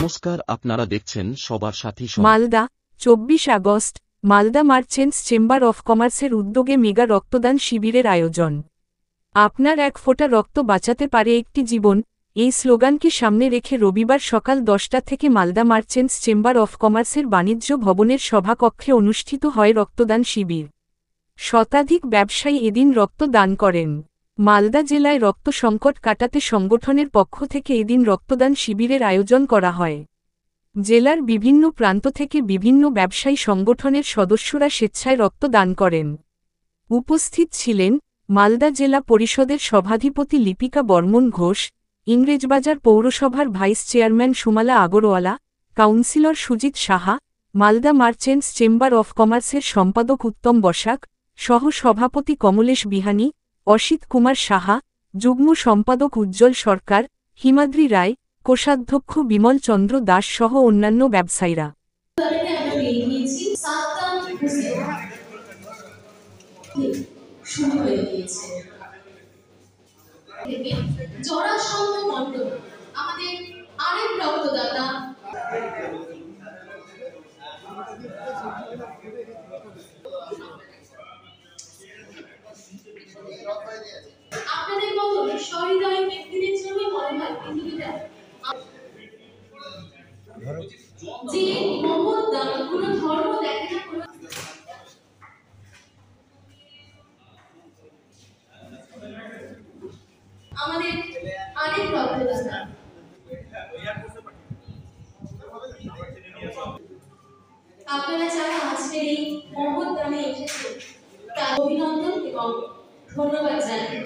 নমস্কার, আপনারা দেখছেন সবার সাথী Malda ২৪ August Malda merchants chamber of কমার্সের উদ্যোগে মেগা রক্তদান শিবিরের আয়োজন। আপনার এক ফোঁটা রক্ত বাঁচাতে পারে একটি জীবন, এই স্লোগানকে সামনে রেখে রবিবার সকাল ১০টা থেকে মালদা মার্চেন্টস চেম্বার অফ কমার্সের বাণিজ্য ভবনের সভাকক্ষে অনুষ্ঠিত হয় রক্তদান শিবির। শতাধিক ব্যবসায়ী এদিন রক্ত দান করেন। মালদা জেলায় রক্ত সংকট কাটাতে সংগঠনের পক্ষ থেকে এদিন রক্তদান শিবিরের আয়োজন করা হয়। জেলার বিভিন্ন প্রান্ত থেকে বিভিন্ন ব্যবসায়ী সংগঠনের সদস্যরা স্বেচ্ছায় রক্ত দান করেন। উপস্থিত ছিলেন মালদা জেলা পরিষদের সভাধিপতি লিপিকা বর্মন ঘোষ, ইংরেজবাজার পৌরসভার vice chairman Sumala Agarwala, councillor Sujit Saha, Malda merchants chamber of কমার্সের সম্পাদক উত্তম বসাক, সহ সভাপতি কমলেশ বিহানী, অসিত কুমার সাহা, যুগ্ম সম্পাদক উজ্জ্বল সরকার, হিমাদ্রি রায়, কোষাধ্যক্ষ বিমল চন্দ্র দাস সহ অন্যান্য ব্যবসায়ীরা। আপনাদের মতো সহৃদয় ব্যক্তিদের জন্য মনে হয় পৃথিবীটা যে মহৎ দান কোনো ধর্ম দেখে না, কোনো আমাদের আরেক রক্তদাতা আপনারা যারা আজকের এই মহৎ দানে এসেছেন তার অভিনন্দন এবং ধন্যবাদ জানাই।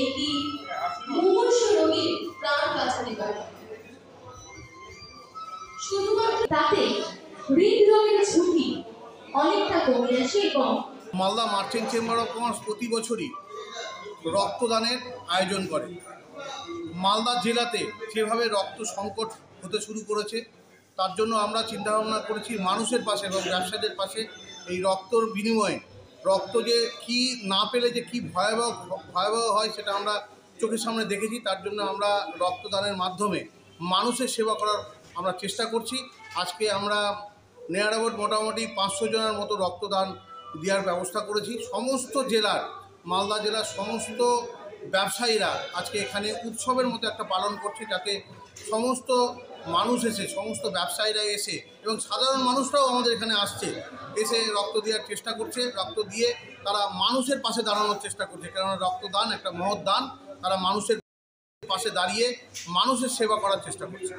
একটি মুমূর্ষু রোগীর প্রাণ বাঁচাতে পারে, শুধুমাত্র তাতে হৃদরোগের ঝুঁকি অনেকটা কমে আসে। এবং Malda merchant chamber of commerce প্রতি বছরই রক্তদানের আয়োজন করে। মালদা জেলাতে যেভাবে রক্ত সংকট হতে শুরু করেছে, তার জন্য আমরা চিন্তাভাবনা করেছি মানুষের পাশে এবং ব্যবসায়ীদের পাশে। এই রক্তর বিনিময়ে রক্ত যে কি না পেলে যে কি ভয়াবহ হয় সেটা আমরা চোখের সামনে দেখেছি। তার জন্য আমরা রক্তদানের মাধ্যমে মানুষের সেবা করার আমরা চেষ্টা করছি। আজকে আমরা নিয়ার অ্যাবাউট মোটামুটি 500 জনের মতো রক্তদান দেওয়ার ব্যবস্থা করেছি। সমস্ত জেলার, মালদা জেলার সমস্ত ব্যবসায়ীরা আজকে এখানে উৎসবের মতো একটা পালন করছে, যাতে সমস্ত মানুষ এসে, সমস্ত ব্যবসায়ীরা এসে এবং সাধারণ মানুষরাও আমাদের এখানে আসছে, এসে রক্ত দেওয়ার চেষ্টা করছে। রক্ত দিয়ে তারা মানুষের পাশে দাঁড়ানোর চেষ্টা করছে, কেননা রক্তদান একটা মহৎ দান। তারা মানুষের পাশে দাঁড়িয়ে মানুষের সেবা করার চেষ্টা করছে।